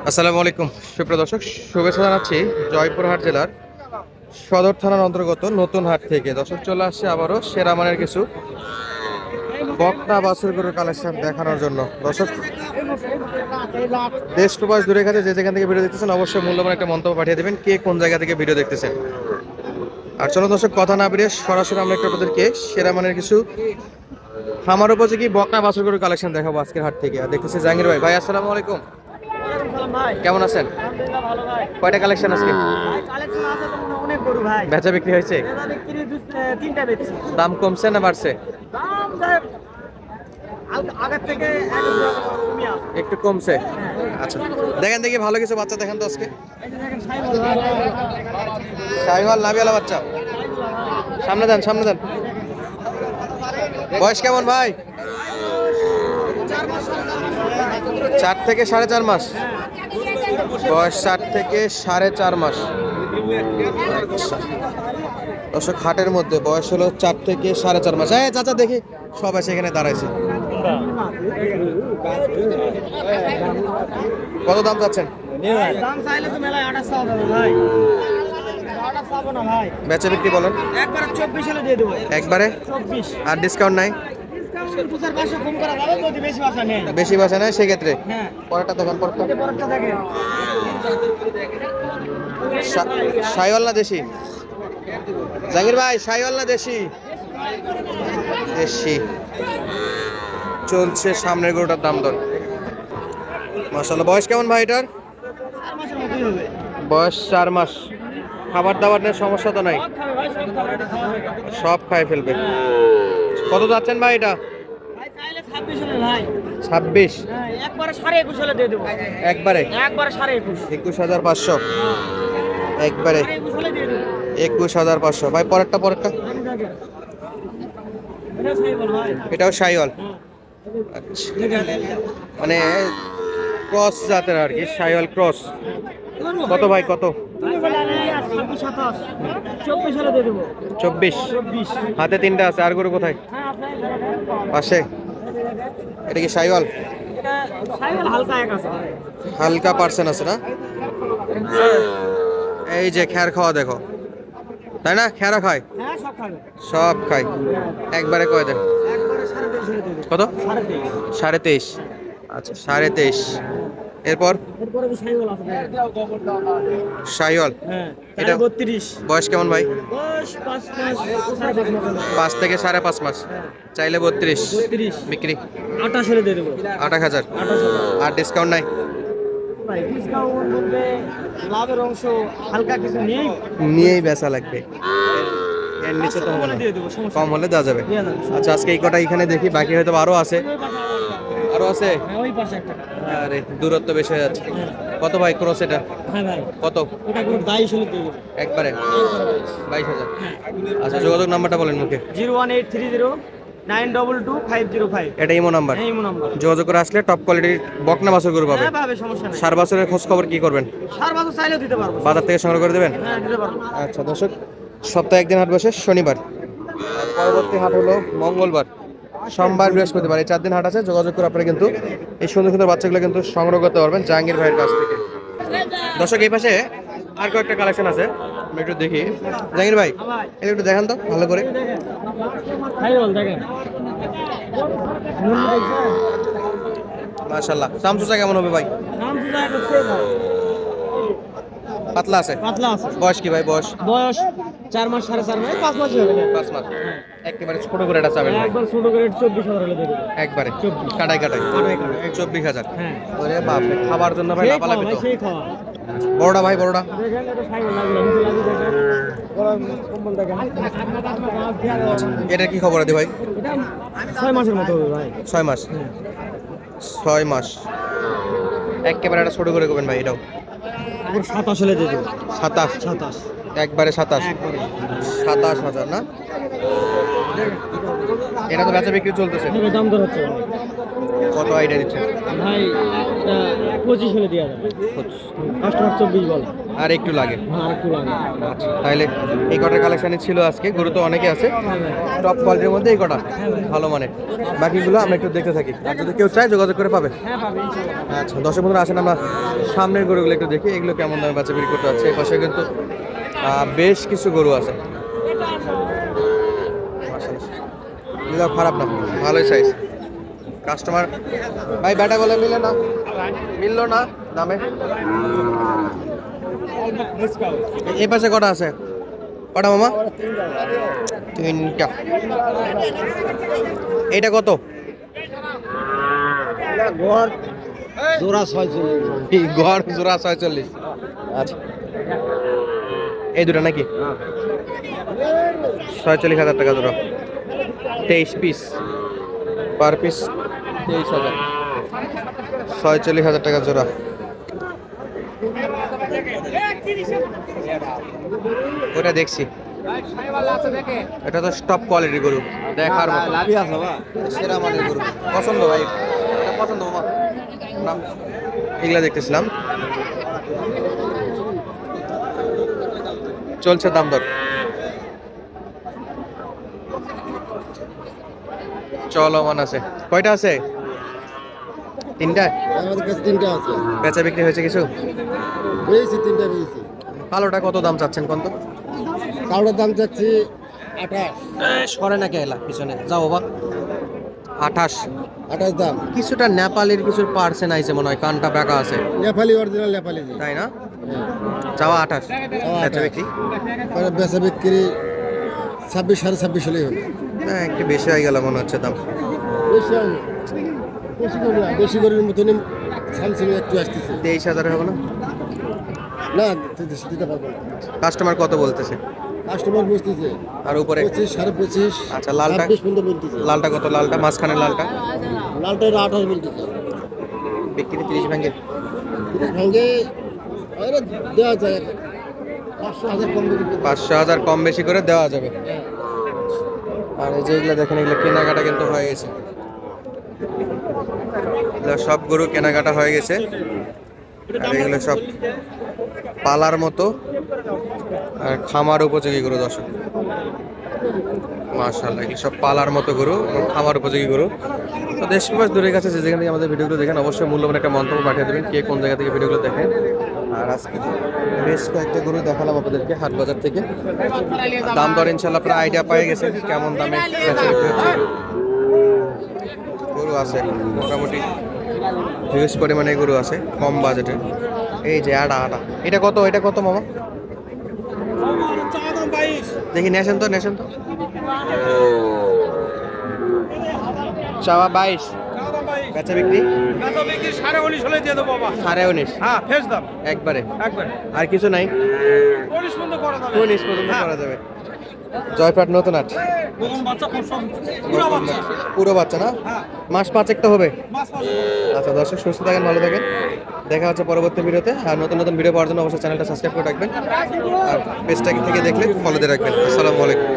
আসসালামু আলাইকুম সুপ্রিয় দর্শক, শুভেচ্ছা জানাচ্ছি জয়পুরহাট জেলার সদর থানার অন্তর্গত নতুন হাট থেকে। দর্শক চলে আসছে আবারও সেরা মানের কিছু বকনা বাছুর গরুর কালেকশন দেখানোর জন্য। দর্শক দেশ প্রবাস দূরের কাছে যে যেখান থেকে ভিডিও দেখতেছেন অবশ্যই মূল্যবান একটা মন্তব্য পাঠিয়ে দেবেন কে কোন জায়গা থেকে ভিডিও দেখতেছেন। আর চলো দর্শক কথা না বেরিয়ে সরাসরি আমরা একটু আপনাদেরকে সেরা মানের কিছু খামার উপযোগী বকনা বাছুর গরুর কালেকশন দেখাবো আজকের হাট থেকে। আর দেখতেছি জাহাঙ্গীর ভাই। ভাই আসসালামু আলাইকুম, কেমন আছেন? কয়টা কালেকশন আজকে? বেচা বিক্রি হয়েছে? দাম কমছে না বাড়ছে? একটু কমছে। আচ্ছা দেখেন দেখি ভালো কিছু বাচ্চা দেখেন তো আজকে। শাহিওয়াল নাভিয়ালা বাচ্চা, সামনে দেন সামনে দেন। বয়স কেমন ভাই? 4 থেকে 4.5 মাস বয়স। 4 থেকে 4.5 মাস। আচ্ছা দর্শক হাটের মধ্যে বয়স হলো 4 থেকে 4.5 মাস। এই চাচা দেখি সব এসে এখানে দাঁড়াইছে। কত দাম চাচ্ছেন? বেচা বিক্রি বলেন। একবারে? আর ডিসকাউন্ট নাই? বেশি বাসা নেই সেক্ষেত্রে পরেরটা দেখেন। শাহিওয়াল না দেশি? জাহির ভাই শাহিওয়াল না দেশি? দেশি। চলছে সামনের গরুটার দাম দর। মাশাআল্লাহ। বয়স কেমন ভাই এটার? বয়স 4 মাস। খাবার দাবার নিয়ে সমস্যা তো নাই? সব খাই ফেলবে। কত যাচ্ছেন ভাই এটা? 26। একবারে 21,500। একবারে 21,500 ভাই। পরেরটা এটাও শাহিওয়াল। আচ্ছা মানে ক্রস জাতের আর কি, শাহিওয়াল ক্রস। কত ভাই কত? 24। হাতে 3টা আছে। আর গরু কোথায়? পাশে। এটা কি শাহিওয়াল? হালকা পার্সেন্ট আছে না? এই যে খ্যার খাওয়া দেখো, তাই না? খ্যারা খায়? সব খায়। একবারে কয় দেন? কত? 23.5। আচ্ছা 23.5। এরপর শাহিওয়াল। এটা 32। বয়স কেমন ভাই? 5 থেকে 5.5 মাস। চাইলে 32। বিক্রি 28,000। আর ডিসকাউন্ট নাই? নিয়েই বেচা লাগবে। এর নিচে তো হবে না, কম হলে দেওয়া যাবে। আচ্ছা আজকে এই কটা এখানে দেখি, বাকি হয়তো আরো আছে। আরে দূরত্ব বেশি হয়ে যাচ্ছে। কত ভাই ক্রস এটা? কত? একবারে 22,000। আচ্ছা যোগাযোগ নাম্বারটা বলেন মুখে। 01830922505। এটা ইমো নাম্বার। যোগাযোগ করে আসলে টপ কোয়ালিটির বকনা বাছুর গরু পাবে। 4 বছরের খোঁজ খবর কি করবেন? 4 বছর চাইলেও দিতে পারবো। বাজার থেকে সংগ্রহ করে দেবেন? হ্যাঁ দিতে পারবো। আচ্ছা দর্শক সপ্তাহে একদিন হাট বসে, শনিবার। পরবর্তী হাট হলো মঙ্গলবার, সোমবার, বৃহস্পতিবার। এই 4 দিন হাট আছে। যোগাযোগ করে আপনারা কিন্তু এই সুন্দর সুন্দর বাচ্চাগুলো কিন্তু সংগ্রহ করতে পারবেন জাহাঙ্গীর ভাইয়ের কাছ থেকে। দর্শক এই পাশে আর কয়েকটা কালেকশন আছে, আমি একটু দেখি। জাহাঙ্গীর ভাই এটা একটু দেখান তো ভালো করে। মাশাআল্লাহ। সামসুসা কেমন হবে ভাই? পাতলা আছে? বয়স কি ভাই? বয়স 4 মাস 4.5 মাস 5 মাস হবে। 5 মাস। একেবারে ছোট করে এটা চাবেন ভাই? একবার ছোট করে 24,000 হলে দেব। একবারে কাটাই 24,000। হ্যাঁ ওরে বাপ রে, খাবার জন্য ভাই লাফালাফি তো। সেই খাওয়া। বড়টা ভাই বড়টা? দেখেন এটা সাইকেল লাগলো, নিচে লাগি দেখেন। বড় কম্বল দেখেন। এটা কি খবর আছে ভাই? এটা 6 মাসের মতো হবে ভাই। 6 মাস। 6 মাস। একেবারে এটা ছোট করে করবেন ভাই। এটাও 27 হলে দিয়ে দেব। 27। একবারে 27। 27,000 না? এটা তো বেচা বিক্রি চলতেছে। দাম দর হচ্ছে। কত আইডিয়া দিচ্ছেন? ভাই এটা 25 হলে দেওয়া যাবে। কাস্টমার 24 বলে। আর একটু লাগে। হ্যাঁ আর একটু লাগে। আচ্ছা, তাহলে এই কটার কালেকশানই ছিল আজকে। গরু তো অনেকে আছে, টপ কোয়ালিটির মধ্যে এই কটা ভালো মানে। বাকিগুলো আমরা একটু দেখতে থাকি, আর যদি কেউ চায় যোগাযোগ করে পাবে। হ্যাঁ পাবে ইনশাআল্লাহ। আচ্ছা, দর্শক বন্ধুরা আসেন আমরা সামনের গরুগুলো একটু দেখি, এগুলো কেমন দামে বাচ্চা বিক্রি করতে হচ্ছে। এই পাশে কিন্তু বেশ কিছু গরু আছে, এগুলো খারাপ না, ভালোই সাইজ। কাস্টমার ভাই ব্যাটা বলে মিললো না দামে। এই পাশে কটা আছে? কটা মামা? তিনটা। এইটা কত? জোড়া 46। গড় জোড়া 46। আচ্ছা, এই দুটো নাকি? 46,000 টাকা জোড়া। 23 পিস, পার পিস 23,000। 46,000 টাকা জোড়া। ওটা দেখছি, এটা তো টপ কোয়ালিটির গরু, দেখার মতো সেরা মানের গরু। পছন্দ ভাই, এটা পছন্দ মামা না? এগুলা দেখতেছিলাম, চলছে দাম দর। চলমান আছে। কয়টা আছে? তিনটা। আমাদের কাছে 3টা আছে। বেচা বিক্রি হয়েছে কিছু? বেশি 3টা বেশি। কালোটা কত দাম চাচ্ছেন কোন? তো কালোটার দাম চাচ্ছি 28। সরে না কেলা পিছনে যাও বাবা। 28। 28 দাম। কিছুটা নেপালের কিছু পার্সেন্ট আইছে মনে হয়, কানটা বেঁকা আছে, নেপালি অরিজিনাল নেপালি। তাই না? যাওয়া 28, বেচা বিক্রি বেচা বিক্রি 26 26.5 হলেই হবে। হ্যাঁ, একটু বেশি হয়ে গেল মনে হচ্ছে দাম। বেশি হবে। বেশি গরুর মতনই স্যামসাং একটু আসতেছে। 23,000 হবে না? না দিতে পারবো না। কাস্টমার কত বলতেছে? কাস্টমার বুঝতেছে আর উপরে 25 25.5। আচ্ছা, লালটা? 26 পর্যন্ত বলতেছে। লালটা কত? লালটা মাঝখানে লালটা লালটা 28 বলতেছে। বিক্রি 30 ভাঙে। ভাঙ্গে আরে দেওয়া যায় 500,000 কম দিতে। 500,000 কম বেশি করে দেওয়া যাবে। আর এই যেগুলো দেখেন, এগুলো কেনাকাটা কিন্তু হয়ে গেছে, এগুলো সব গরু কেনাকাটা হয়ে গেছে। আর এগুলো সব পালার মতো আর খামার উপযোগী গরু। দর্শক মাশাআল্লাহ, এগুলো সব পালার মতো গরু এবং খামার উপযোগী গরু। তো দেশ বিদেশ দূরের কাছে যে যেখান থেকে আমাদের ভিডিওগুলো দেখেন, অবশ্যই মূল্যবান একটা মন্তব্য পাঠিয়ে দেবেন কে কোন জায়গা থেকে ভিডিওগুলো দেখেন। আর আজকে বেশ কয়েকটা গরু দেখালাম আপনাদেরকে হাট বাজার থেকে। দাম দর ইনশাল্লাহ আপনারা আইডিয়া পেয়ে গেছেন কেমন দামে বেচা বিক্রি হচ্ছে। গরু আছে মোটামুটি হিউজ পরিমাণে গরু আছে কম বাজেটে। এই যে আটা, এটা কত? এটা কত মামা? দেখি নেছেন তো চাওয়া 22, বেচা বিক্রি 19.5 হলে দিয়ে দেবো বাবা। 19.5। হ্যাঁ ফেস দাম একবারে, একবারে আর কিছু নাই? 19 পর্যন্ত করা যাবে। 19 পর্যন্ত করা যাবে। জয়পাট নতুন হাট, নতুন বাচ্চা খুব সব পুরো বাচ্চা। পুরো বাচ্চা না? হ্যাঁ মাস 5 একটা হবে। মাছ মাছ। আচ্ছা দর্শক, সুস্থ থাকেন, ভালো থাকেন, দেখা হচ্ছে পরবর্তী ভিডিওতে। আর নতুন নতুন ভিডিও পাওয়ার জন্য অবশ্যই চ্যানেলটা সাবস্ক্রাইব করে রাখবেন, আর পেজটা থেকে দেখলে ফলো দিয়ে রাখবেন। আসসালামু আলাইকুম।